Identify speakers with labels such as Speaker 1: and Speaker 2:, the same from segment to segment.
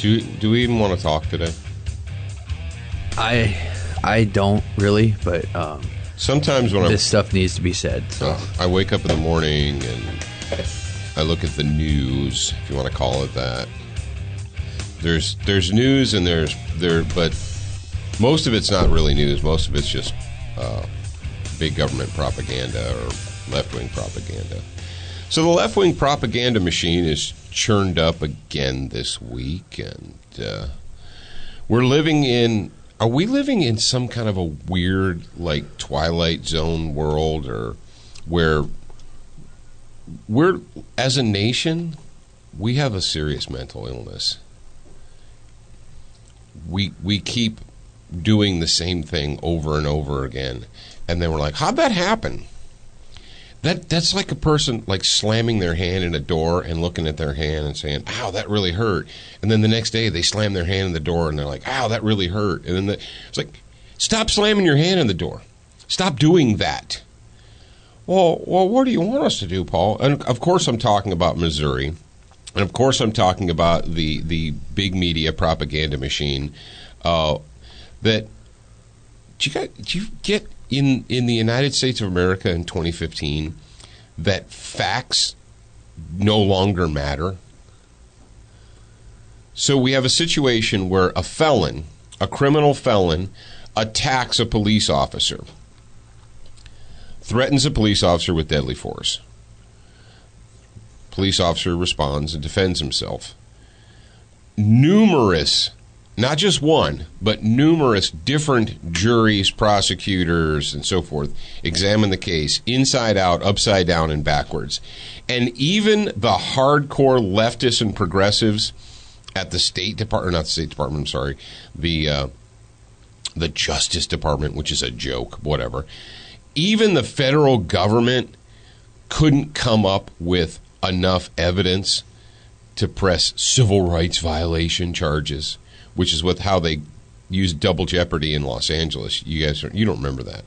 Speaker 1: Do we even want to talk today?
Speaker 2: I don't really, but
Speaker 1: sometimes when
Speaker 2: this stuff needs to be said. So
Speaker 1: I wake up in the morning and I look at the news, if you want to call it that. There's news and but most of it's not really news. Most of it's just big government propaganda or left-wing propaganda. So the left-wing propaganda machine is churned up again this week, and we're living in. Are we living in some kind of a weird, like, Twilight Zone world, or where we're, as a nation, we have a serious mental illness? We keep doing the same thing over and over again, and then we're like, how'd that happen? That's like a person like slamming their hand in a door and looking at their hand and saying, ow, that really hurt. And then the next day they slam their hand in the door and they're like, ow, that really hurt. And then it's like, stop slamming your hand in the door. Stop doing that. Well, what do you want us to do, Paul? And of course I'm talking about Missouri. And of course I'm talking about the big media propaganda machine that do you get in the United States of America in 2015 that facts no longer matter? So we have a situation where a criminal felon, attacks a police officer, threatens a police officer with deadly force. Police officer responds and defends himself. Numerous, not just one, but numerous different juries, prosecutors, and so forth examine the case inside out, upside down, and backwards. And even the hardcore leftists and progressives at the State Department, not the State Department, I'm sorry, the Justice Department, which is a joke, whatever. Even the federal government couldn't come up with enough evidence to press civil rights violation charges, which is how they used double jeopardy in Los Angeles. You don't remember that.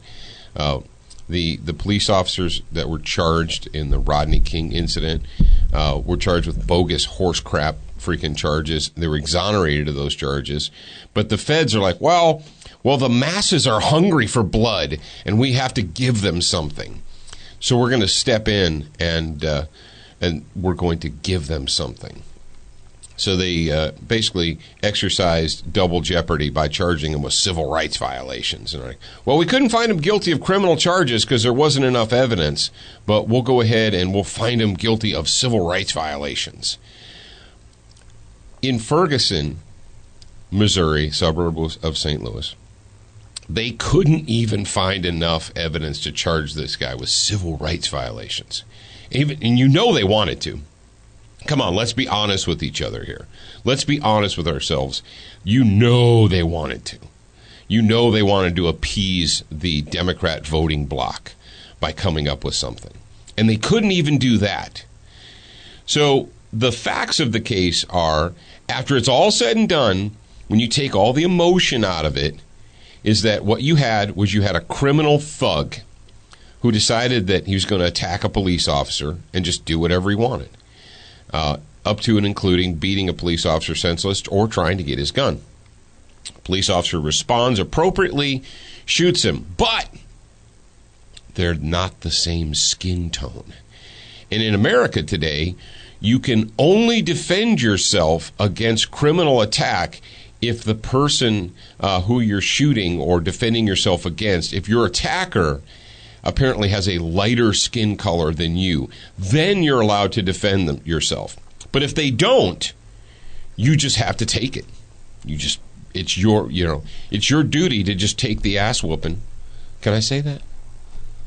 Speaker 1: The police officers that were charged in the Rodney King incident were charged with bogus horse crap freaking charges. They were exonerated of those charges. But the feds are like, well, the masses are hungry for blood, and we have to give them something. So we're going to step in, and we're going to give them something. So they basically exercised double jeopardy by charging him with civil rights violations. And like, well, we couldn't find him guilty of criminal charges because there wasn't enough evidence, but we'll go ahead and we'll find him guilty of civil rights violations. In Ferguson, Missouri, suburb of St. Louis, they couldn't even find enough evidence to charge this guy with civil rights violations. And they wanted to. Come on, let's be honest with each other here. Let's be honest with ourselves. They wanted to. They wanted to appease the Democrat voting bloc by coming up with something. And they couldn't even do that. So the facts of the case are, after it's all said and done, when you take all the emotion out of it, is that what you had a criminal thug who decided that he was going to attack a police officer and just do whatever he wanted. Up to and including beating a police officer senseless or trying to get his gun. Police officer responds appropriately, shoots him, but they're not the same skin tone. And in America today, you can only defend yourself against criminal attack if the person who you're shooting or defending yourself against, if your attacker apparently has a lighter skin color than you, then you're allowed to defend yourself. But if they don't, you just have to take it. It's your duty to just take the ass whooping. Can I say that?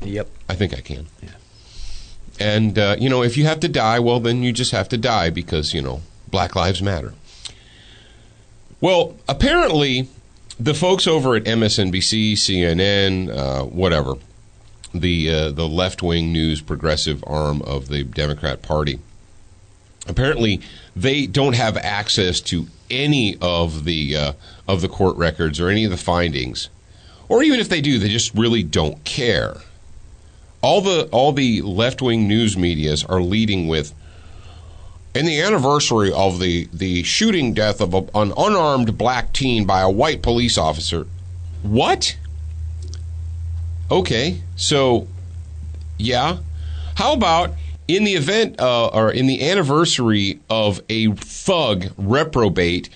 Speaker 2: Yep.
Speaker 1: I think I can.
Speaker 2: Yeah.
Speaker 1: And, if you have to die, well, then you just have to die because, Black Lives Matter. Well, apparently, the folks over at MSNBC, CNN, whatever, the left-wing news progressive arm of the Democrat Party, apparently they don't have access to any of the court records or any of the findings, or even if they do, they just really don't care. All the left-wing news medias are leading with and the anniversary of the shooting death of an unarmed black teen by a white police officer. What? Okay, so, yeah. How about in the event, or in the anniversary of a thug reprobate,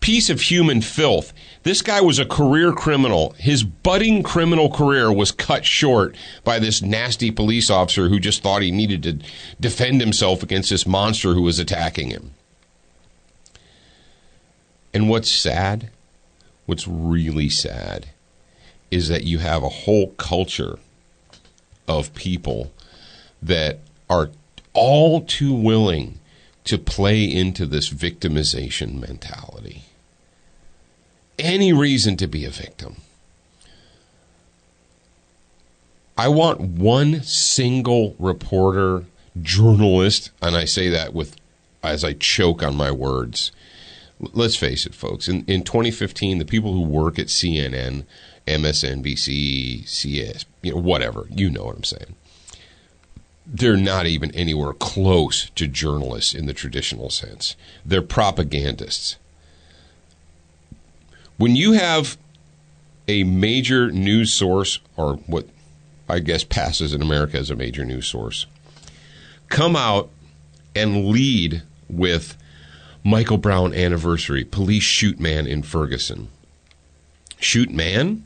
Speaker 1: piece of human filth? This guy was a career criminal. His budding criminal career was cut short by this nasty police officer who just thought he needed to defend himself against this monster who was attacking him. And what's sad, what's really sad, is that you have a whole culture of people that are all too willing to play into this victimization mentality. Any reason to be a victim. I want one single reporter, journalist, and I say that with as I choke on my words. Let's face it, folks. In 2015, the people who work at CNN, MSNBC, CS, whatever, you know what I'm saying. They're not even anywhere close to journalists in the traditional sense. They're propagandists. When you have a major news source, or what I guess passes in America as a major news source, come out and lead with Michael Brown anniversary, police shoot man in Ferguson. Shoot man?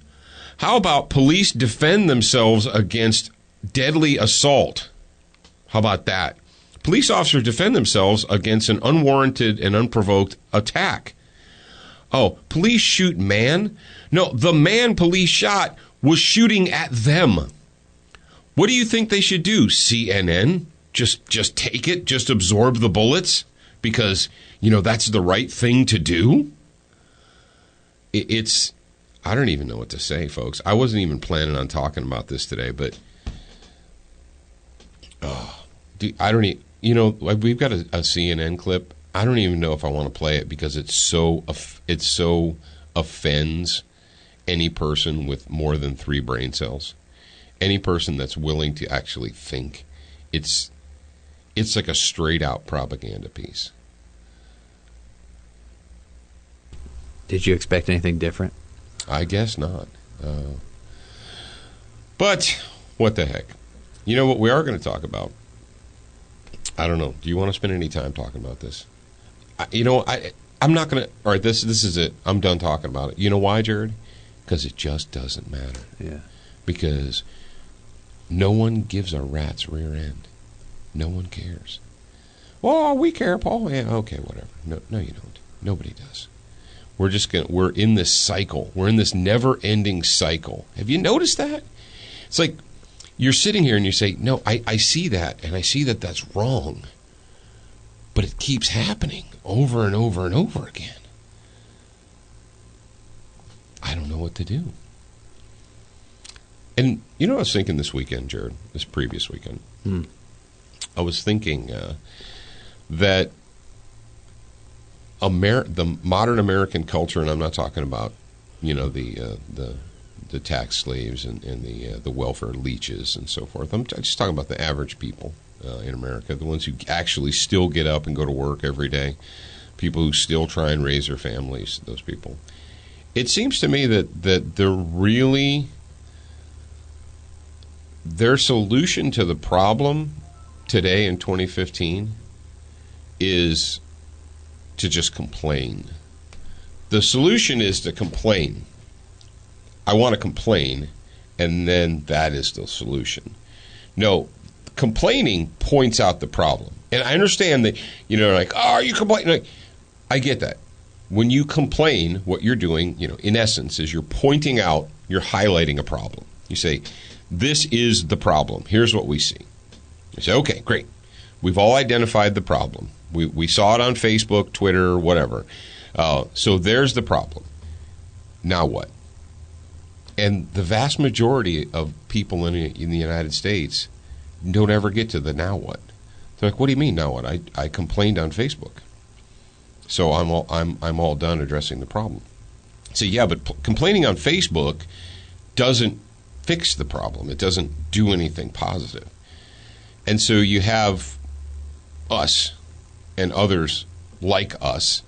Speaker 1: How about police defend themselves against deadly assault? How about that? Police officers defend themselves against an unwarranted and unprovoked attack. Oh, police shoot man? No, the man police shot was shooting at them. What do you think they should do, CNN? Just take it? Just absorb the bullets? Because, that's the right thing to do? I don't even know what to say, folks. I wasn't even planning on talking about this today, but I don't even, we've got a CNN clip. I don't even know if I want to play it because it so offends any person with more than 3 brain cells. Any person that's willing to actually think. It's like a straight out propaganda piece.
Speaker 2: Did you expect anything different?
Speaker 1: I guess not. But what the heck? You know what we are going to talk about? I don't know. Do you want to spend any time talking about this? I'm not going to. All right, this is it. I'm done talking about it. You know why, Jared? Because it just doesn't matter.
Speaker 2: Yeah.
Speaker 1: Because no one gives a rat's rear end. No one cares. Well, we care, Paul. Yeah, okay, whatever. No, you don't. Nobody does. We're in this cycle. We're in this never-ending cycle. Have you noticed that? It's like you're sitting here and you say, no, I see that, and I see that that's wrong. But it keeps happening over and over and over again. I don't know what to do. And what I was thinking this weekend, Jared, this previous weekend? I was thinking that the modern American culture, and I'm not talking about, the tax slaves and the welfare leeches and so forth. I'm just talking about the average people in America, the ones who actually still get up and go to work every day, people who still try and raise their families, those people. It seems to me that their solution to the problem today in 2015 is to just complain. The solution is to complain. I want to complain, and then that is the solution. No, complaining points out the problem. And I understand that, like, oh, are you complaining? Like, I get that. When you complain, what you're doing, in essence, is you're pointing out, you're highlighting a problem. You say, this is the problem. Here's what we see. You say, okay, great. We've all identified the problem. We saw it on Facebook, Twitter, whatever. So there's the problem. Now what? And the vast majority of people in the United States don't ever get to the now what. They're like, what do you mean now what? I complained on Facebook, so I'm all done addressing the problem. So yeah, but complaining on Facebook doesn't fix the problem. It doesn't do anything positive. And so you have us and others like us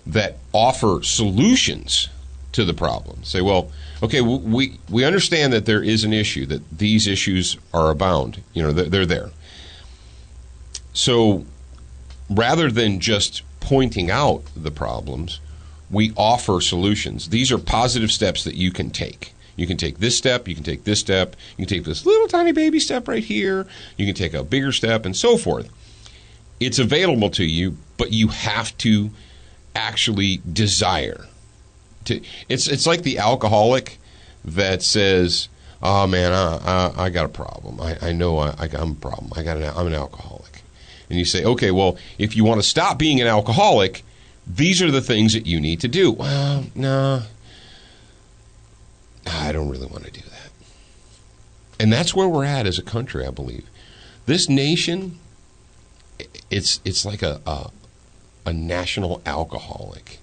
Speaker 1: that offer solutions to the problem. Say, well, okay, we understand that there is an issue, that these issues are abound. They're there. So rather than just pointing out the problems, we offer solutions. These are positive steps that you can take. You can take this step, you can take this step, you can take this little tiny baby step right here, you can take a bigger step, and so forth. It's available to you, but you have to actually desire to. It's like the alcoholic that says, "Oh man, I got a problem. I know I'm a problem. I'm an alcoholic." And you say, "Okay, well, if you want to stop being an alcoholic, these are the things that you need to do." Well, no, I don't really want to do that. And that's where we're at as a country, I believe. This nation, it's like a national alcoholic.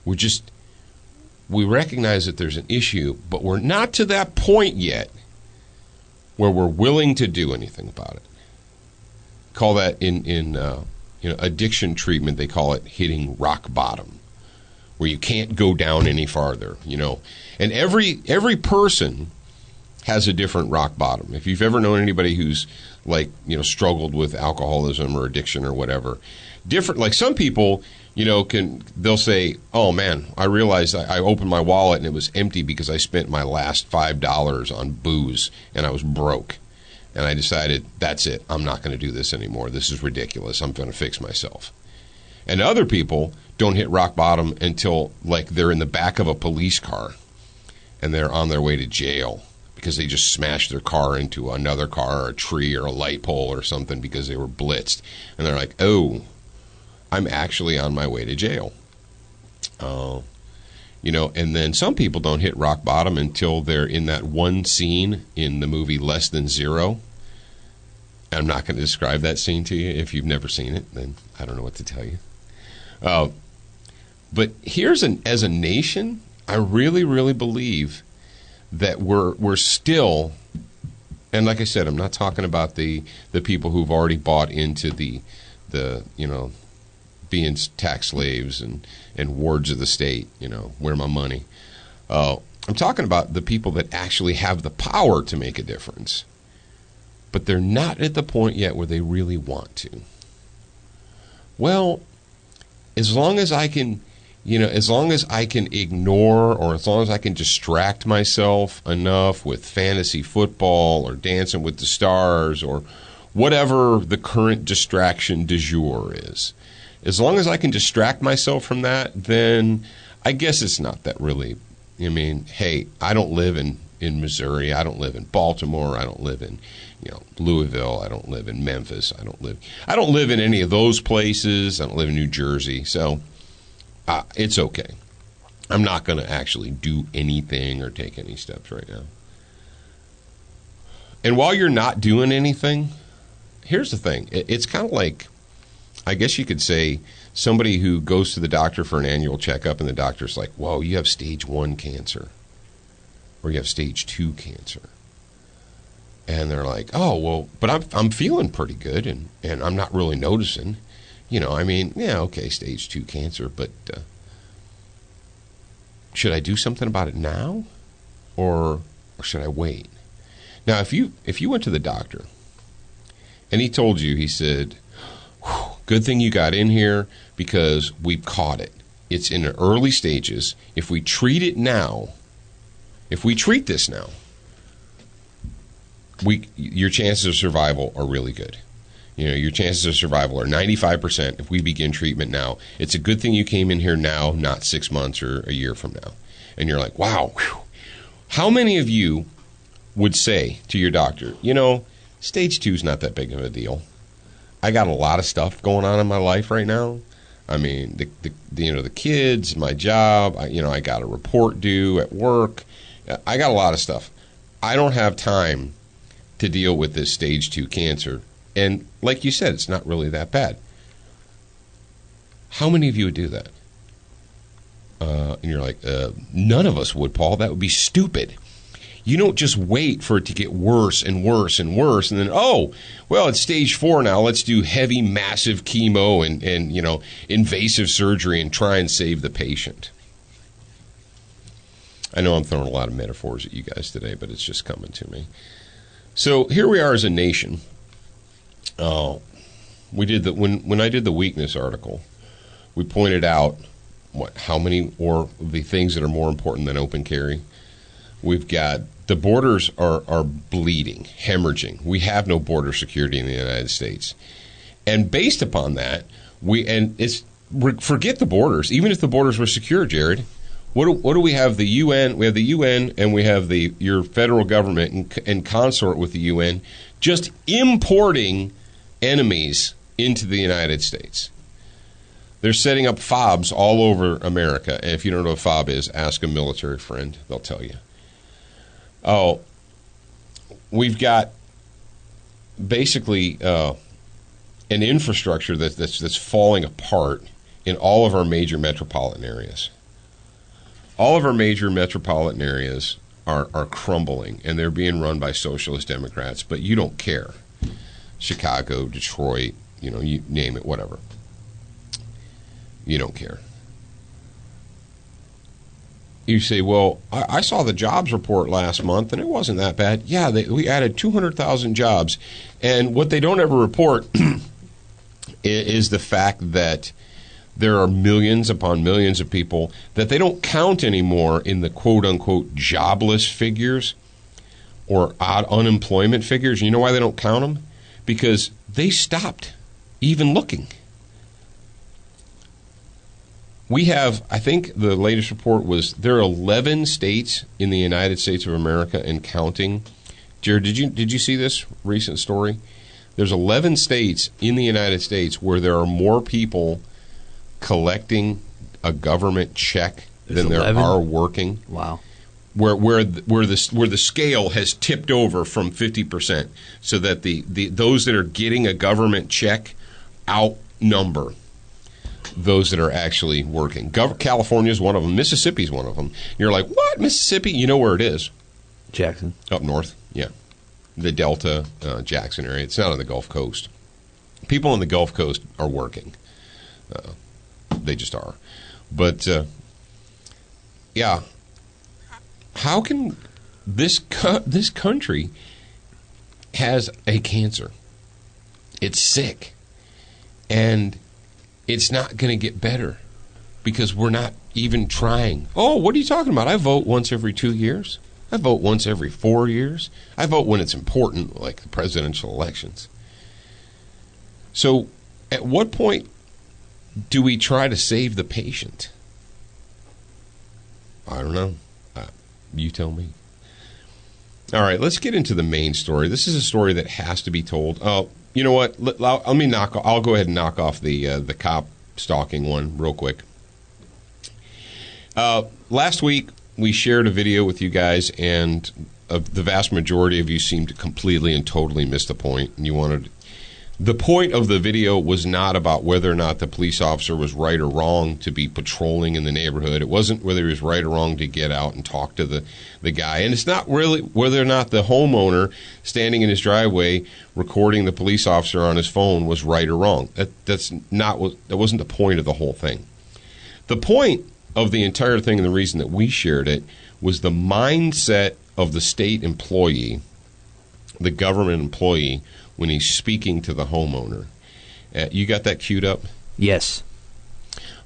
Speaker 1: We recognize that there's an issue, but we're not to that point yet where we're willing to do anything about it. Call that in addiction treatment, they call it hitting rock bottom, where you can't go down any farther. And every person has a different rock bottom. If you've ever known anybody who's struggled with alcoholism or addiction or whatever, different. Like some people, they'll say, "Oh man, I realized I opened my wallet and it was empty because I spent my last $5 on booze and I was broke. And I decided, that's it. I'm not going to do this anymore. This is ridiculous. I'm going to fix myself." And other people don't hit rock bottom until they're in the back of a police car and they're on their way to jail because they just smashed their car into another car or a tree or a light pole or something because they were blitzed. And they're like, "Oh, I'm actually on my way to jail." And then some people don't hit rock bottom until they're in that one scene in the movie Less Than Zero. I'm not going to describe that scene to you. If you've never seen it, then I don't know what to tell you. But as a nation, I really, really believe that we're still, and like I said, I'm not talking about the people who've already bought into the being tax slaves and wards of the state, where my money. I'm talking about the people that actually have the power to make a difference, but they're not at the point yet where they really want to. Well, as long as I can ignore, or as long as I can distract myself enough with fantasy football or Dancing with the Stars or whatever the current distraction du jour is, as long as I can distract myself from that, then I guess it's not that really. Hey, I don't live in Missouri. I don't live in Baltimore. I don't live in Louisville. I don't live in Memphis. I don't live in any of those places. I don't live in New Jersey. So it's okay. I'm not going to actually do anything or take any steps right now. And while you're not doing anything, here's the thing. It's kind of like, I guess you could say, somebody who goes to the doctor for an annual checkup and the doctor's like, "Whoa, you have stage 1 cancer. Or you have stage 2 cancer." And they're like, "Oh, well, but I'm feeling pretty good and I'm not really noticing. Okay, stage 2 cancer, but should I do something about it now? Or should I wait?" Now, if you went to the doctor and he told you, he said, "Good thing you got in here because we've caught it. It's in the early stages. If we treat this now, your chances of survival are really good. Your chances of survival are 95% if we begin treatment now. It's a good thing you came in here now, not 6 months or a year from now." And you're like, wow. Whew. How many of you would say to your doctor, stage 2 is not that big of a deal. I got a lot of stuff going on in my life right now. The kids, my job, I got a report due at work. I got a lot of stuff. I don't have time to deal with this stage 2 cancer. And like you said, it's not really that bad. How many of you would do that? And you're like, none of us would, Paul. That would be stupid. You don't just wait for it to get worse and worse and worse, and then, oh, well, it's stage 4 now. Let's do heavy, massive chemo and invasive surgery and try and save the patient. I know I'm throwing a lot of metaphors at you guys today, but it's just coming to me. So here we are as a nation. We did when I did the weakness article, we pointed out how many or the things that are more important than open carry. We've got the borders are bleeding, hemorrhaging. We have no border security in the United States, and based upon that, forget the borders. Even if the borders were secure, Jared, what do we have? The UN. We have the UN, and we have your federal government in consort with the UN, just importing enemies into the United States. They're setting up FOBs all over America. And if you don't know what a FOB is, ask a military friend. They'll tell you. Oh, we've got basically an infrastructure that's falling apart in all of our major metropolitan areas. All of our major metropolitan areas are crumbling, and they're being run by socialist Democrats, but you don't care. Chicago, Detroit, you name it, whatever. You don't care. You say, well, I saw the jobs report last month, and it wasn't that bad. Yeah, we added 200,000 jobs. And what they don't ever report is the fact that there are millions upon millions of people that they don't count anymore in the quote-unquote jobless figures or odd unemployment figures. You know why they don't count them? Because they stopped even looking. We have, I think the latest report was there are 11 states in the United States of America and counting. Jared, did you see this recent story? There's 11 states in the United States where there are more people collecting a government check than there are working.
Speaker 2: Wow.
Speaker 1: Where the scale has tipped over from 50%, so that the those that are getting a government check outnumber those that are actually working. California is one of them. Mississippi is one of them. You're like, what? Mississippi? You know where it is?
Speaker 2: Jackson.
Speaker 1: Up north, yeah. The Delta, Jackson area. It's not on the Gulf Coast. People on the Gulf Coast are working. They just are. But, yeah. How can this country has a cancer? It's sick. And it's not going to get better because we're not even trying. Oh, what are you talking about? I vote once every 2 years. I vote once every 4 years. I vote when it's important, like the presidential elections. So at what point do we try to save the patient? I don't know. You tell me. All right, let's get into the main story. This is a story that has to be told. Oh, you know what? I'll go ahead and knock off the cop stalking one real quick. Last week we shared a video with you guys, and the vast majority of you seemed to completely and totally miss the point. And the point of the video was not about whether or not the police officer was right or wrong to be patrolling in the neighborhood. It wasn't whether he was right or wrong to get out and talk to the guy. And it's not really whether or not the homeowner standing in his driveway recording the police officer on his phone was right or wrong. That wasn't the point of the whole thing. The point of the entire thing, and the reason that we shared it, was the mindset of the state employee, the government employee, when he's speaking to the homeowner. You got that queued up?
Speaker 2: Yes.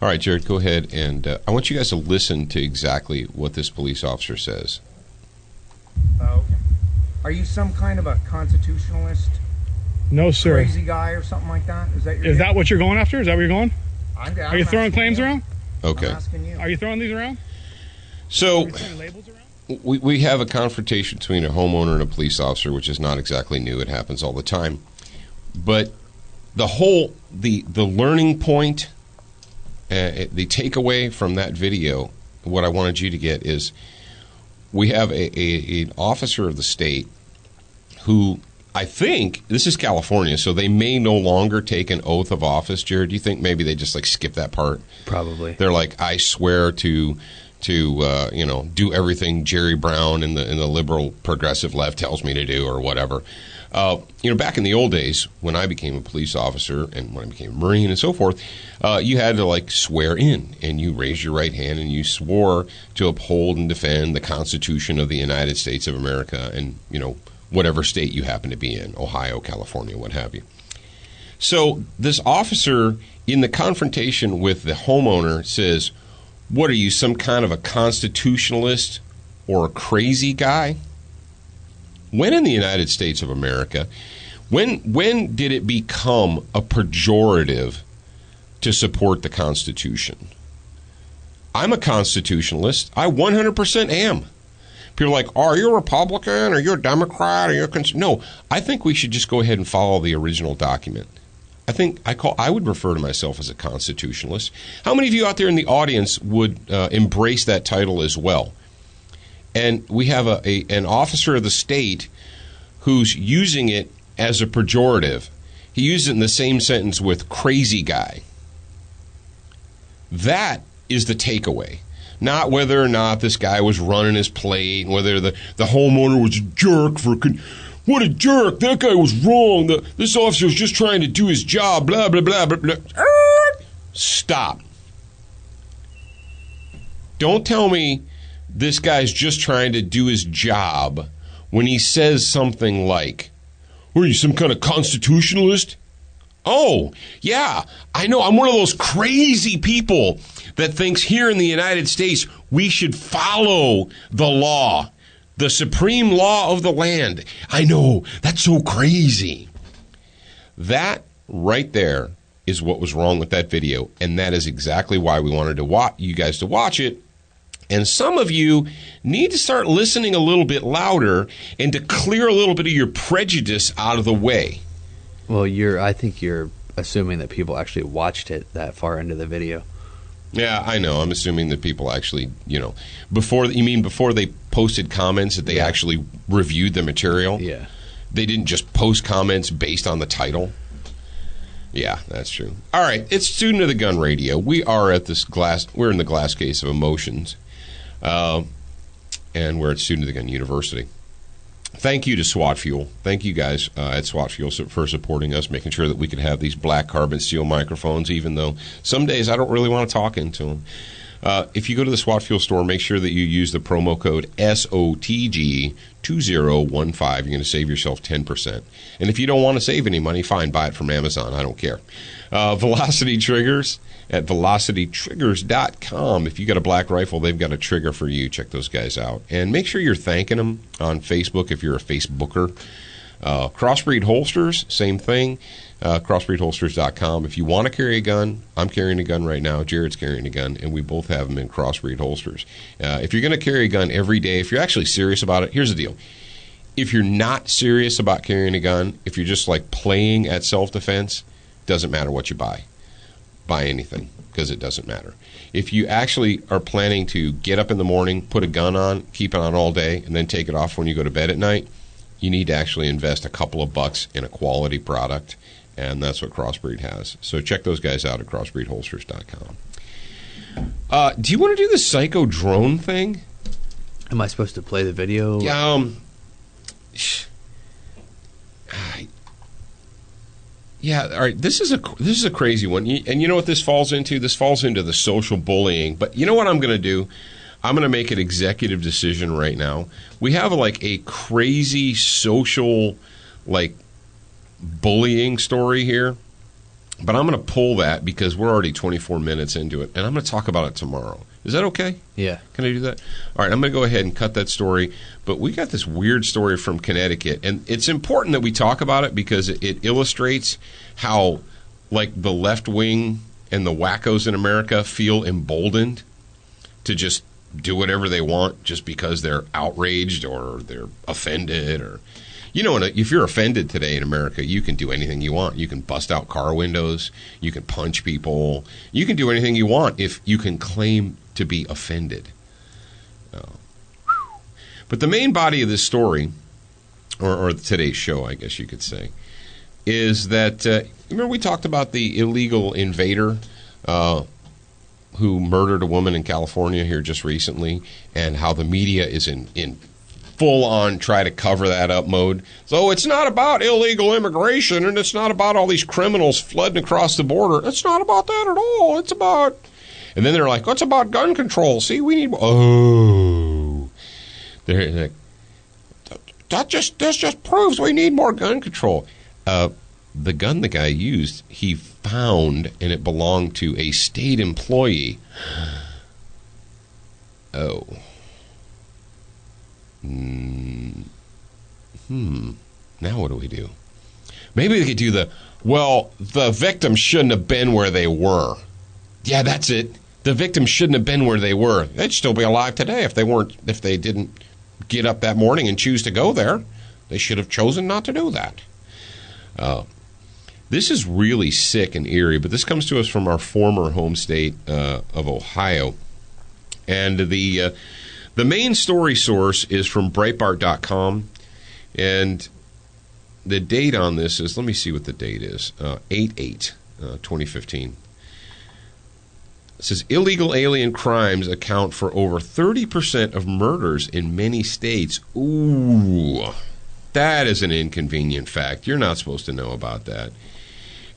Speaker 1: All right, Jared, go ahead, and I want you guys to listen to exactly what this police officer says.
Speaker 3: Okay. Are you some kind of a constitutionalist?
Speaker 4: No, sir.
Speaker 3: Crazy guy or something like that?
Speaker 4: Is that what you're going after? Is that where you're going? Are you throwing claims around?
Speaker 1: Okay.
Speaker 3: I'm asking you.
Speaker 4: Are you throwing these around?
Speaker 1: So
Speaker 4: Are you throwing labels around?
Speaker 1: we have a confrontation between a homeowner and a police officer, which is not exactly new. It happens all the time. But the learning point, the takeaway from that video, what I wanted you to get is we have an officer of the state who, I think, this is California, so they may no longer take an oath of office. Jared, do you think maybe they just skip that part?
Speaker 2: Probably.
Speaker 1: They're like, I swear to to do everything Jerry Brown and the liberal progressive left tells me to do or whatever. Back in the old days when I became a police officer and when I became a Marine and so forth, you had to swear in, and you raised your right hand and you swore to uphold and defend the Constitution of the United States of America and whatever state you happen to be in, Ohio, California, what have you. So this officer in the confrontation with the homeowner says, "What are you, some kind of a constitutionalist or a crazy guy?" When in the United States of America, when did it become a pejorative to support the Constitution? I'm a constitutionalist. I 100% am. People are like, are you a Republican? Are you a Democrat? Are you a No, I think we should just go ahead and follow the original document. I would refer to myself as a constitutionalist. How many of you out there in the audience would embrace that title as well? And we have an officer of the state who's using it as a pejorative. He used it in the same sentence with crazy guy. That is the takeaway. Not whether or not this guy was running his plate, whether the homeowner was a jerk what a jerk, that guy was wrong, this officer was just trying to do his job, blah, blah, blah, blah, blah. Stop. Don't tell me this guy's just trying to do his job when he says something like, "What are you, some kind of constitutionalist?" Oh, yeah, I know. I'm one of those crazy people that thinks here in the United States we should follow the law, the supreme law of the land. I know, that's so crazy. That right there is what was wrong with that video, and that is exactly why we wanted you guys to watch it. And some of you need to start listening a little bit louder and to clear a little bit of your prejudice out of the way.
Speaker 2: Well, I think you're assuming that people actually watched it that far into the video.
Speaker 1: Yeah, I know. I'm assuming that people actually, before they posted comments, that they actually reviewed the material?
Speaker 2: Yeah.
Speaker 1: They didn't just post comments based on the title? Yeah, that's true. All right, it's Student of the Gun Radio. We are at we're in the glass case of emotions. And we're at Student of the Gun University. Thank you to SWAT Fuel. Thank you guys at SWAT Fuel for supporting us, making sure that we could have these black carbon steel microphones, even though some days I don't really want to talk into them. If you go to the SWAT Fuel store, make sure that you use the promo code SOTG2015. You're going to save yourself 10%. And if you don't want to save any money, fine, buy it from Amazon. I don't care. Velocity Triggers at velocitytriggers.com. If you got a black rifle, they've got a trigger for you. Check those guys out. And make sure you're thanking them on Facebook if you're a Facebooker. Crossbreed Holsters, same thing. Crossbreedholsters.com. If you want to carry a gun, I'm carrying a gun right now. Jared's carrying a gun, and we both have them in Crossbreed Holsters. If you're going to carry a gun every day, if you're actually serious about it, here's the deal. If you're not serious about carrying a gun, if you're just playing at self-defense, doesn't matter what you buy. Buy anything, because it doesn't matter. If you actually are planning to get up in the morning, put a gun on, keep it on all day, and then take it off when you go to bed at night, you need to actually invest a couple of bucks in a quality product, and that's what Crossbreed has. So check those guys out at crossbreedholsters.com. Do you want to do the psycho drone thing?
Speaker 2: Am I supposed to play the video?
Speaker 1: Yeah, all right. This is a crazy one, and you know what this falls into? This falls into the social bullying. But you know what I'm going to do? I'm going to make an executive decision right now. We have a crazy social bullying story here, but I'm going to pull that because we're already 24 minutes into it, and I'm going to talk about it tomorrow. Is that okay?
Speaker 2: Yeah.
Speaker 1: Can I do that? All right, I'm going to go ahead and cut that story. But we got this weird story from Connecticut, and it's important that we talk about it because it illustrates how, the left wing and the wackos in America feel emboldened to just do whatever they want just because they're outraged or they're offended or... if you're offended today in America, you can do anything you want. You can bust out car windows. You can punch people. You can do anything you want if you can claim to be offended. But the main body of this story, or today's show, I guess you could say, is that, remember we talked about the illegal invader who murdered a woman in California here just recently, and how the media is in full-on try to cover that up mode. So it's not about illegal immigration, and it's not about all these criminals flooding across the border. It's not about that at all. It's about... And then they're like, what's about gun control? See, we need... Oh. They're like, this just proves we need more gun control. The gun the guy used, he found, and it belonged to a state employee. Oh. Now what do we do? Maybe we could do the victim shouldn't have been where they were. Yeah, that's it. The victim shouldn't have been where they were. They'd still be alive today if they didn't get up that morning and choose to go there. They should have chosen not to do that. This is really sick and eerie, but this comes to us from our former home state of Ohio. And the main story source is from Breitbart.com, and the date on this is, let me see what the date is, 8/8/2015. It says, illegal alien crimes account for over 30% of murders in many states. Ooh, that is an inconvenient fact. You're not supposed to know about that.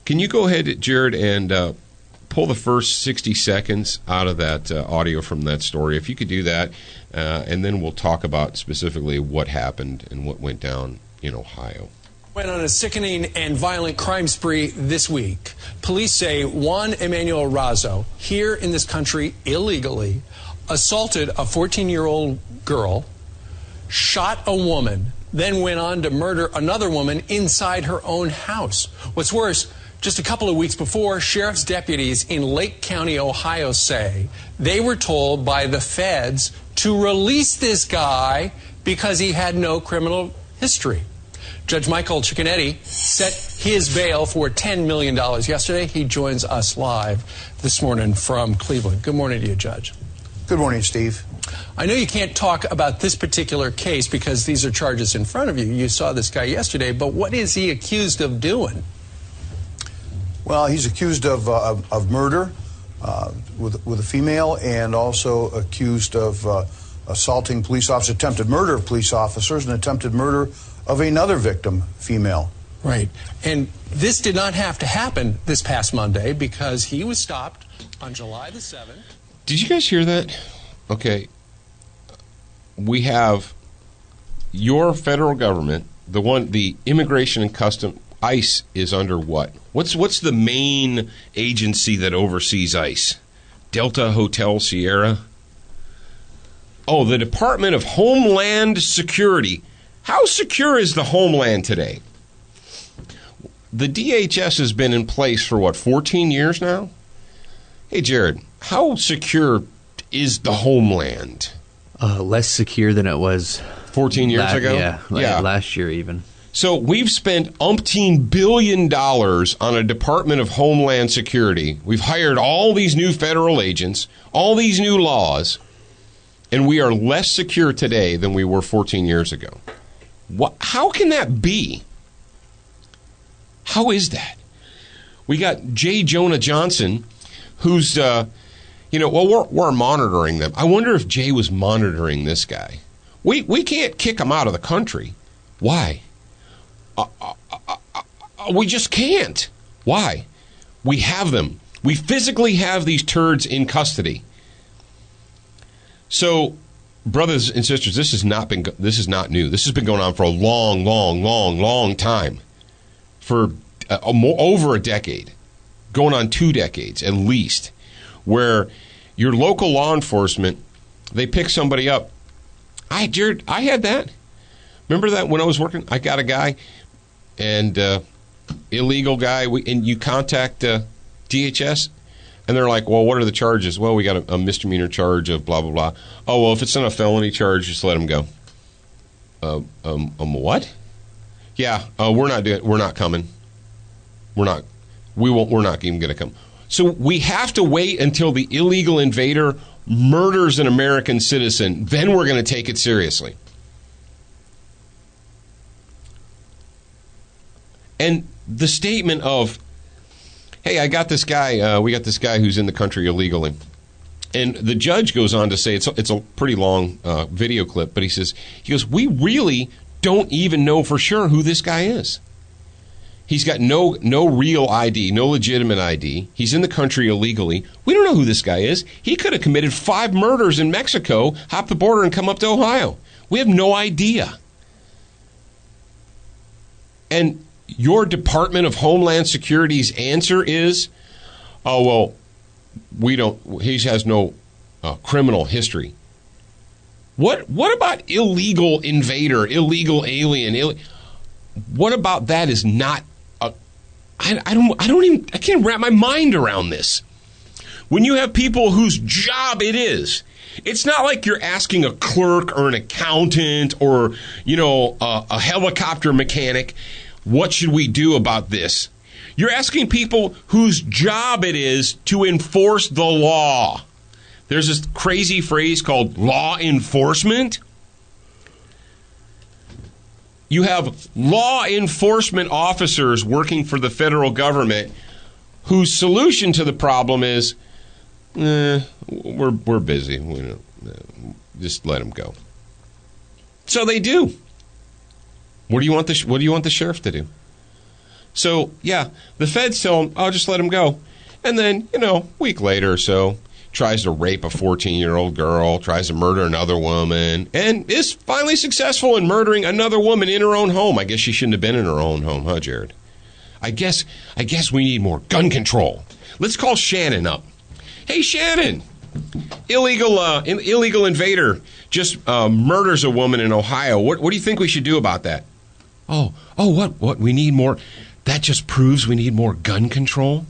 Speaker 1: Can you go ahead, Jared, and pull the first 60 seconds out of that audio from that story? If you could do that, and then we'll talk about specifically what happened and what went down in Ohio.
Speaker 5: Went on a sickening and violent crime spree this week. Police say Juan Emmanuel Razo, here in this country illegally, assaulted a 14-year-old girl, shot a woman, then went on to murder another woman inside her own house. What's worse, just a couple of weeks before, sheriff's deputies in Lake County, Ohio say they were told by the feds to release this guy because he had no criminal history. Judge Michael Cicconetti set his bail for $10 million yesterday. He joins us live this morning from Cleveland. Good morning to you, Judge.
Speaker 6: Good morning, Steve.
Speaker 5: I know you can't talk about this particular case because these are charges in front of you. You saw this guy yesterday, but what is he accused of doing?
Speaker 6: Well, he's accused of murder with a female, and also accused of assaulting police officers, attempted murder of police officers, and attempted murder of another victim, female.
Speaker 5: Right. And this did not have to happen this past Monday because he was stopped on July the 7th.
Speaker 1: Did you guys hear that? Okay. We have your federal government, the Immigration and Customs, ICE is under what? What's the main agency that oversees ICE? Delta Hotel Sierra? Oh, the Department of Homeland Security. How secure is the homeland today? The DHS has been in place for, 14 years now? Hey, Jared, how secure is the homeland?
Speaker 2: Less secure than it was
Speaker 1: 14 years ago?
Speaker 2: Yeah, last year even.
Speaker 1: So we've spent umpteen $1 billion on a Department of Homeland Security. We've hired all these new federal agents, all these new laws, and we are less secure today than we were 14 years ago. How can that be? How is that? We got J. Jonah Jameson, who's, we're monitoring them. I wonder if Jay was monitoring this guy. We can't kick him out of the country. Why? We just can't. Why? We have them. We physically have these turds in custody. So, brothers and sisters, this is not new. This has been going on for a long time. For over a decade. Going on 2 decades at least. Where your local law enforcement, they pick somebody up. Jared, I had that. Remember that when I was working? I got a guy, and illegal guy, and you contact DHS, and they're like, well, what are the charges? Well, we got a misdemeanor charge of blah, blah, blah. Oh, well, if it's not a felony charge, just let him go. What? Yeah, we're not coming. We're not even going to come. So we have to wait until the illegal invader murders an American citizen. Then we're going to take it seriously. And the statement of, hey, I got this guy, we got this guy who's in the country illegally. And the judge goes on to say, it's a pretty long video clip, but he goes, we really don't even know for sure who this guy is. He's got no real ID, no legitimate ID. He's in the country illegally. We don't know who this guy is. He could have committed 5 murders in Mexico, hop the border, and come up to Ohio. We have no idea. And your Department of Homeland Security's answer is, oh, well, he has no criminal history. What about illegal invader, illegal alien? What about that is not I can't wrap my mind around this. When you have people whose job it is, it's not like you're asking a clerk or an accountant or, a helicopter mechanic, what should we do about this? You're asking people whose job it is to enforce the law. There's this crazy phrase called law enforcement. You have law enforcement officers working for the federal government whose solution to the problem is, we're busy. Just let them go. So they do. What do you want the sheriff to do? So, yeah, the feds tell him, oh, just let him go. And then, a week later or so, tries to rape a 14-year-old girl, tries to murder another woman, and is finally successful in murdering another woman in her own home. I guess she shouldn't have been in her own home, huh, Jared? I guess we need more gun control. Let's call Shannon up. Hey, Shannon, illegal invader just murders a woman in Ohio. What do you think we should do about that? Oh, what? We need more. That just proves we need more gun control.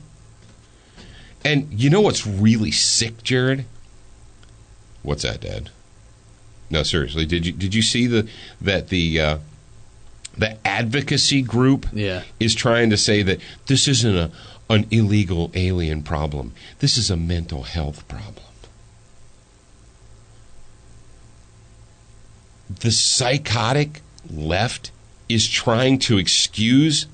Speaker 1: And you know what's really sick, Jared? What's that, Dad? No, seriously. Did you see that the advocacy group is trying to say that this isn't an illegal alien problem. This is a mental health problem. The psychotic left is trying to excuse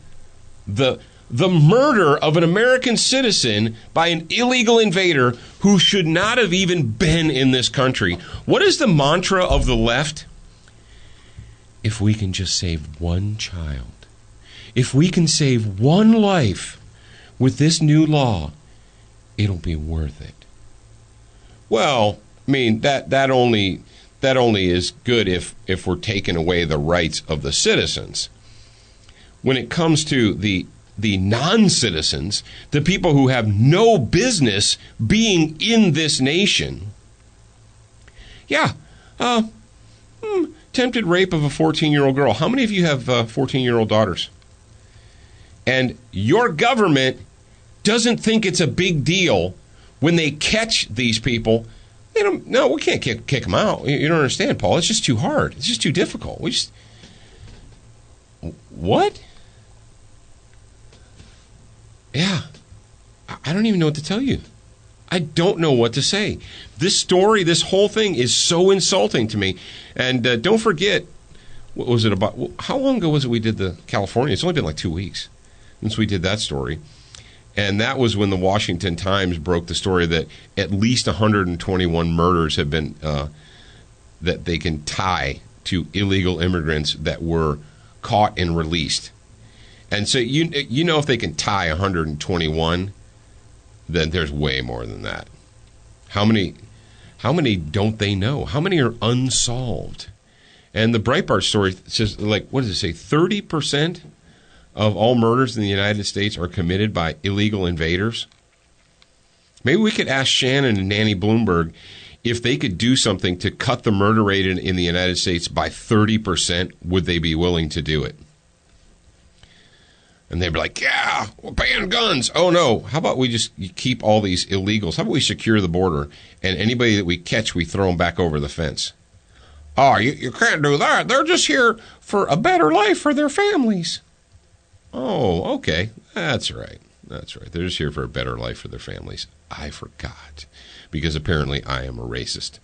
Speaker 1: the murder of an American citizen by an illegal invader who should not have even been in this country. What is the mantra of the left? If we can just save one child, if we can save one life with this new law, it'll be worth it. Well, I mean, that only is good if we're taking away the rights of the citizens. When it comes to the non-citizens, the people who have no business being in this nation, attempted rape of a 14-year-old girl. How many of you have 14-year-old daughters? And your government doesn't think it's a big deal when they catch these people. No, we can't kick them out. You don't understand, Paul. It's just too hard. It's just too difficult. What? Yeah. I don't even know what to tell you. I don't know what to say. This story, this whole thing is so insulting to me. And don't forget, what was it about? How long ago was it we did the California? It's only been like 2 weeks since we did that story. And that was when the Washington Times broke the story that at least 121 murders have been, that they can tie to illegal immigrants that were caught and released. And so, you know, if they can tie 121, then there's way more than that. How many don't they know? How many are unsolved? And the Breitbart story says, like, what does it say? 30% of all murders in the United States are committed by illegal invaders. Maybe we could ask Shannon and Nanny Bloomberg if they could do something to cut the murder rate in the United States by 30%, would they be willing to do it? And they'd be like, yeah, we're banning guns. Oh, no. How about we just keep all these illegals? How about we secure the border, and anybody that we catch, we throw them back over the fence? Oh, you can't do that. They're just here for a better life for their families. Oh, okay. That's right. That's right. They're just here for a better life for their families. I forgot, because apparently I am a racist.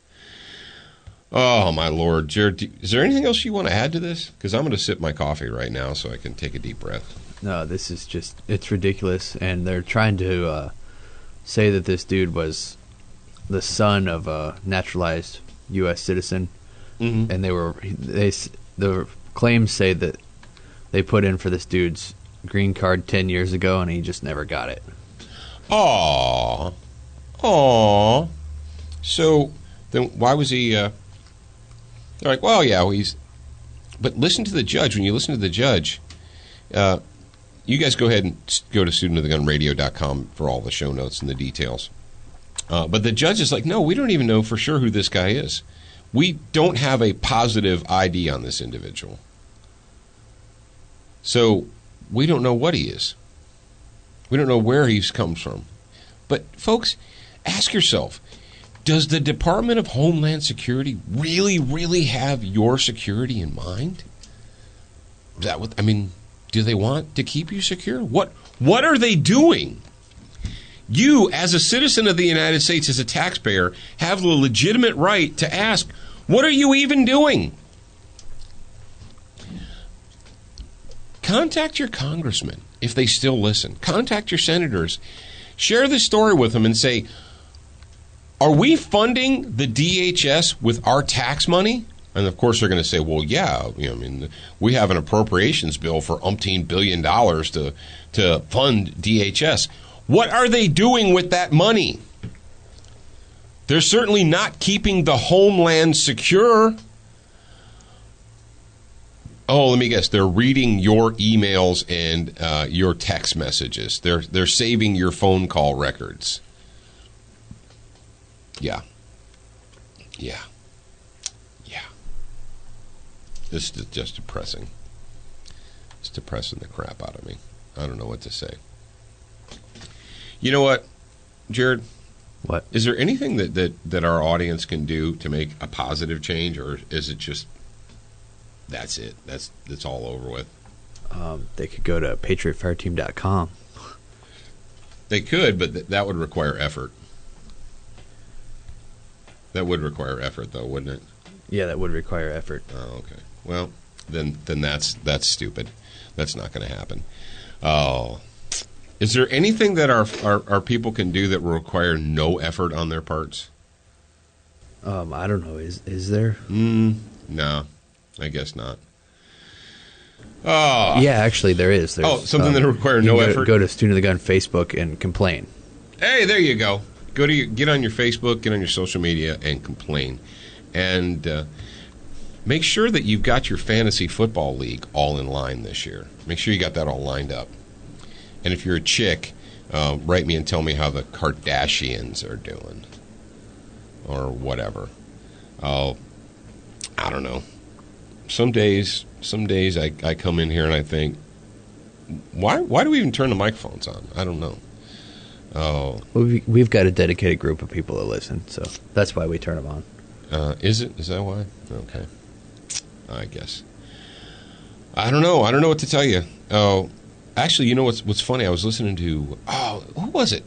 Speaker 1: Oh, my Lord. Jared, is there anything else you want to add to this? Because I'm going to sip my coffee right now so I can take a deep breath.
Speaker 2: No, this is just, it's ridiculous. And they're trying to say that this dude was the son of a naturalized U.S. citizen, and the claims say that they put in for this dude's green card 10 years ago, and he just never got it.
Speaker 1: Aww. So then why was he? They're like, well, yeah, he's. But listen to the judge. When you listen to the judge, you guys go ahead and go to studentofthegunradio.com for all the show notes and the details. But the judge is like, no, we don't even know for sure who this guy is. We don't have a positive ID on this individual. So we don't know what he is. We don't know where he's comes from. But, folks, ask yourself, does the Department of Homeland Security really, really have your security in mind? Is that what, I mean, do they want to keep you secure? What are they doing? You, as a citizen of the United States, as a taxpayer, have the legitimate right to ask, what are you even doing? Contact your congressman if they still listen. Contact your senators. Share this story with them and say, are we funding the DHS with our tax money? And of course they're going to say, well, yeah, we have an appropriations bill for umpteen $1 billion to fund DHS. What are they doing with that money? They're certainly not keeping the homeland secure. Oh, let me guess. They're reading your emails and your text messages. They're saving your phone call records. Yeah. This is just depressing. It's depressing the crap out of me. I don't know what to say. You know what, Jared?
Speaker 2: What?
Speaker 1: Is there anything that our audience can do to make a positive change, or is it just that's it? That's all over with?
Speaker 2: They could go to PatriotFireteam.com.
Speaker 1: They could, but that would require effort. That would require effort, though, wouldn't it?
Speaker 2: Yeah, that would require effort.
Speaker 1: Oh, okay. Well, then that's stupid. That's not going to happen. Oh, is there anything that our people can do that will require no effort on their parts?
Speaker 2: I don't know. Is there?
Speaker 1: No, I guess not. Oh,
Speaker 2: yeah, actually, there is. There's,
Speaker 1: something that requires no effort.
Speaker 2: Go to Student of the Gun Facebook and complain.
Speaker 1: Hey, there you go. Get on your Facebook, get on your social media, and complain. And make sure that you've got your fantasy football league all in line this year. Make sure you got that all lined up. And if you're a chick, write me and tell me how the Kardashians are doing. Or whatever. I don't know. Some days I come in here and I think, why do we even turn the microphones on? I don't know. Oh,
Speaker 2: we've got a dedicated group of people that listen, so that's why we turn them on.
Speaker 1: Is it? Is that why? Okay. I guess. I don't know. I don't know what to tell you. Oh, actually, you know what's funny? I was listening to who was it?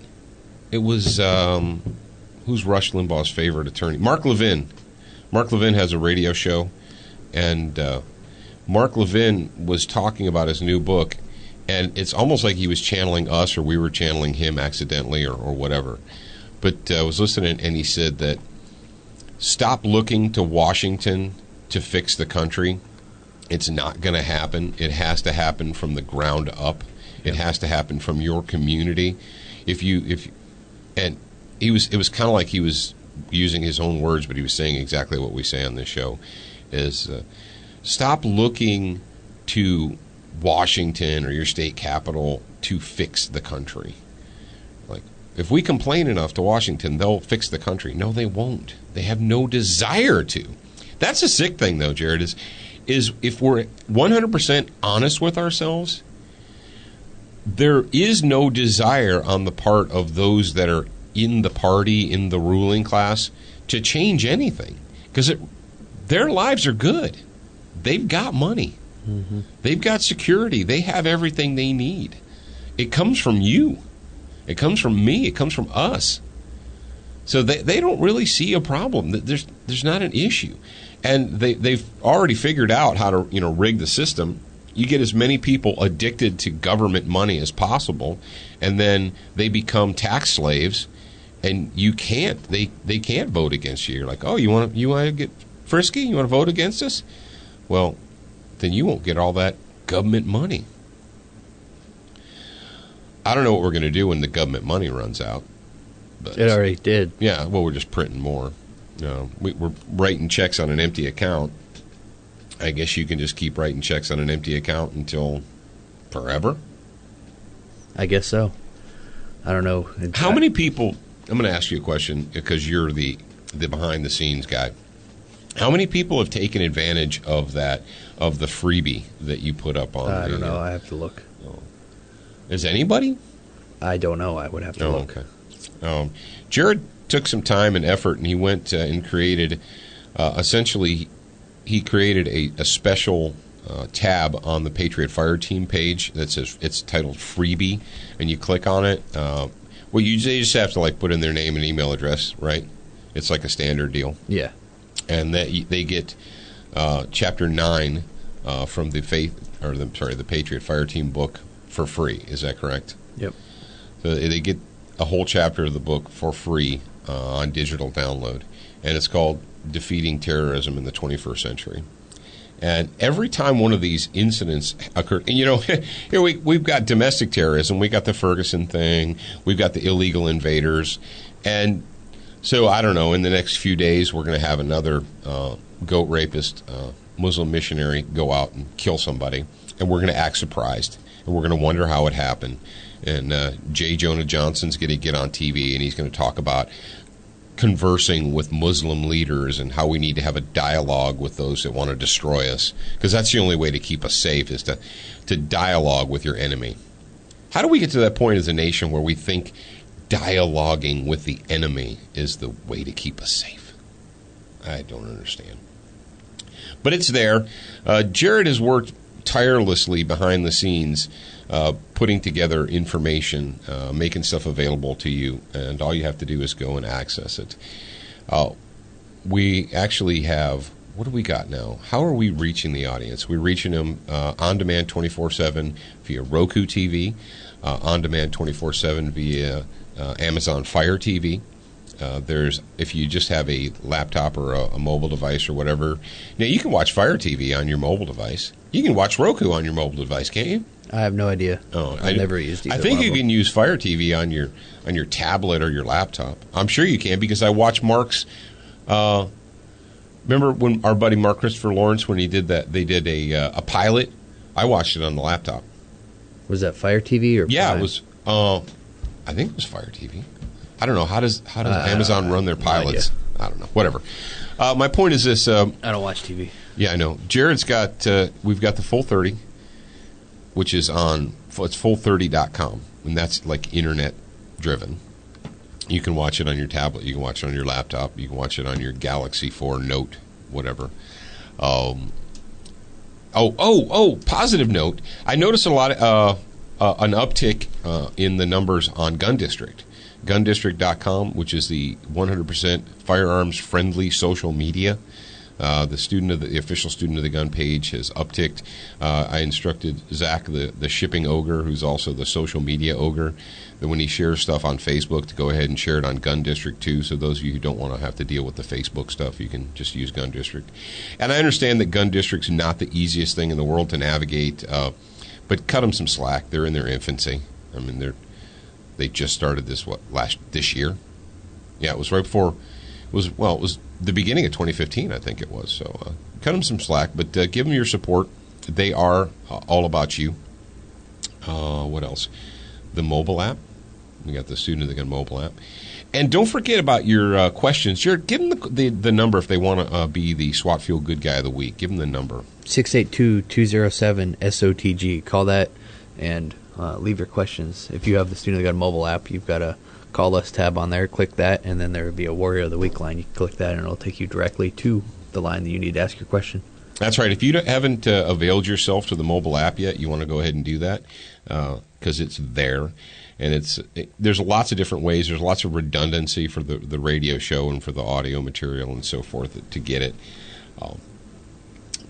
Speaker 1: It was who's Rush Limbaugh's favorite attorney? Mark Levin. Mark Levin has a radio show, and Mark Levin was talking about his new book. And it's almost like he was channeling us or we were channeling him accidentally or whatever. But I was listening, and he said that stop looking to Washington to fix the country. It's not going to happen. It has to happen from the ground up. It has to happen from your community. And it was kind of like he was using his own words, but he was saying exactly what we say on this show, is stop looking to Washington or your state capital to fix the country. Like, if we complain enough to Washington, they'll fix the country. No, they won't. They have no desire to. That's a sick thing, though, Jared, is if we're 100% honest with ourselves, there is no desire on the part of those that are in the party, in the ruling class, to change anything. Because their lives are good. They've got money. Mm-hmm. They've got security. They have everything they need. It comes from you. It comes from me. It comes from us. So they don't really see a problem. There's not an issue. And they've already figured out how to rig the system. You get as many people addicted to government money as possible, and then they become tax slaves, and you can't. They can't vote against you. You're like, oh, you want to get frisky? You want to vote against us? Well, then you won't get all that government money. I don't know what we're going to do when the government money runs out. But,
Speaker 2: it already did.
Speaker 1: Yeah, well, we're just printing more. We're writing checks on an empty account. I guess you can just keep writing checks on an empty account until forever.
Speaker 2: I guess so. I don't know.
Speaker 1: How many people? I'm going to ask you a question because you're the behind the scenes guy. How many people have taken advantage of the freebie that you put up on?
Speaker 2: I don't know. I have to look.
Speaker 1: Is anybody?
Speaker 2: I don't know. I would have to look.
Speaker 1: Okay. Jared took some time and effort, and he went and created, essentially, he created a special tab on the Patriot Fire Team page that says, it's titled Freebie, and you click on it. Well, they just have to put in their name and email address, right? It's like a standard deal.
Speaker 2: Yeah.
Speaker 1: And they get Chapter 9 from the Patriot Fire Team book for free. Is that correct?
Speaker 2: Yep.
Speaker 1: So they get a whole chapter of the book for free on digital download, and it's called Defeating Terrorism in the 21st Century. And every time one of these incidents occurred, and here we've got domestic terrorism, we got the Ferguson thing, we've got the illegal invaders, and so I don't know, in the next few days we're going to have another goat rapist, Muslim missionary go out and kill somebody, and we're going to act surprised. And we're going to wonder how it happened. And J. Jonah Johnson's going to get on TV, and he's going to talk about conversing with Muslim leaders and how we need to have a dialogue with those that want to destroy us. Because that's the only way to keep us safe, is to dialogue with your enemy. How do we get to that point as a nation where we think dialoguing with the enemy is the way to keep us safe? I don't understand. But it's there. Jared has worked tirelessly behind the scenes, putting together information, making stuff available to you, and all you have to do is go and access it. We actually have, what do we got now? How are we reaching the audience? We're reaching them on demand 24/7 via Roku TV, on demand 24/7 via Amazon Fire TV. If you just have a laptop or a mobile device or whatever, now you can watch Fire TV on your mobile device. You can watch Roku on your mobile device, can't you?
Speaker 2: I have no idea. Oh, I've never used either.
Speaker 1: I think you can use Fire TV on your tablet or your laptop. I'm sure you can, because I watched Mark's. Remember when our buddy Mark Christopher Lawrence, when he did that, they did a pilot. I watched it on the laptop.
Speaker 2: Was that Fire TV or?
Speaker 1: Yeah, Prime? It was. I think it was Fire TV. I don't know. How does Amazon run their pilots? No, I don't know. Whatever. My point is this.
Speaker 2: I don't watch TV.
Speaker 1: Yeah, I know. Jared's got, we've got the Full 30, which is on, it's full30.com, and that's internet driven. You can watch it on your tablet. You can watch it on your laptop. You can watch it on your Galaxy 4 Note, whatever. Positive note. I noticed a lot an uptick in the numbers on Gun District. GunDistrict.com, which is the 100% firearms-friendly social media. The official student of the gun page has upticked. I instructed Zach, the shipping ogre, who's also the social media ogre, that when he shares stuff on Facebook, to go ahead and share it on Gun District too. So those of you who don't want to have to deal with the Facebook stuff, you can just use Gun District. And I understand that Gun District's not the easiest thing in the world to navigate, but cut them some slack. They're in their infancy. I mean, they just started this this year. Yeah, it was right before. It was the beginning of 2015, I think it was. So cut them some slack, but give them your support. They are all about you. What else? The mobile app. We got the Student of the Gun mobile app. And don't forget about your questions. Jared, give them the number if they want to be the SWAT Fuel Good Guy of the Week. Give them the number.
Speaker 2: 682-207-SOTG. Call that and leave your questions. If you have the Student of the Gun mobile app, you've got a Call Us tab on there. Click that, and then there will be a Warrior of the Week line. You can click that, and it'll take you directly to the line that you need to ask your question.
Speaker 1: That's right. If you haven't availed yourself to the mobile app yet, you want to go ahead and do that because it's there. And there's lots of different ways. There's lots of redundancy for the radio show and for the audio material and so forth to get it.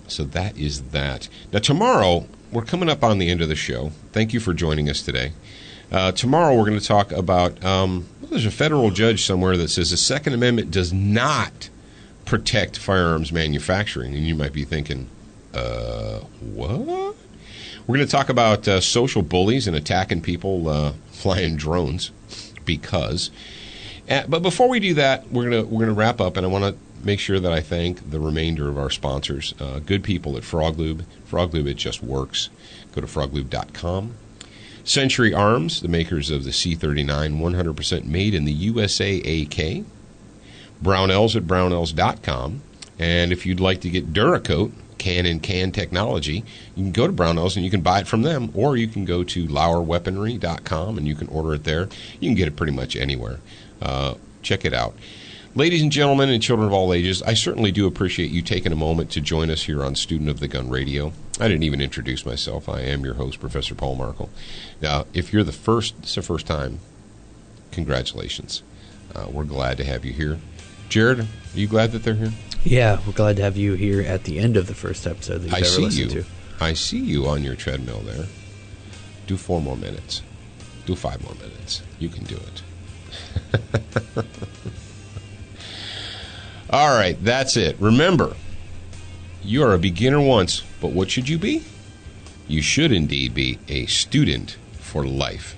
Speaker 1: So that is that. Now, tomorrow, we're coming up on the end of the show. Thank you for joining us today. Tomorrow we're going to talk about, there's a federal judge somewhere that says the Second Amendment does not protect firearms manufacturing. And you might be thinking, what? We're going to talk about social bullies and attacking people flying drones because. But before we do that, we're going to wrap up, and I want to make sure that I thank the remainder of our sponsors, good people at Frog Lube. Frog Lube, it just works. Go to froglube.com. Century Arms, the makers of the C39, 100% made in the USA AK. Brownells at brownells.com. And if you'd like to get Duracoat, can technology, you can go to Brownells and you can buy it from them, or you can go to lauerweaponry.com and you can order it there. You can get it pretty much anywhere. Check it out. Ladies and gentlemen and children of all ages, I certainly do appreciate you taking a moment to join us here on Student of the Gun Radio. I didn't even introduce myself. I am your host, Professor Paul Markle. Now, if you're it's the first time, congratulations. We're glad to have you here. Jared, are you glad that they're here?
Speaker 2: Yeah, we're glad to have you here at the end of the first episode that you've ever listened to.
Speaker 1: I see you on your treadmill there. Do 4 more minutes. Do 5 more minutes. You can do it. All right, that's it. Remember, you are a beginner once, but what should you be? You should indeed be a student for life.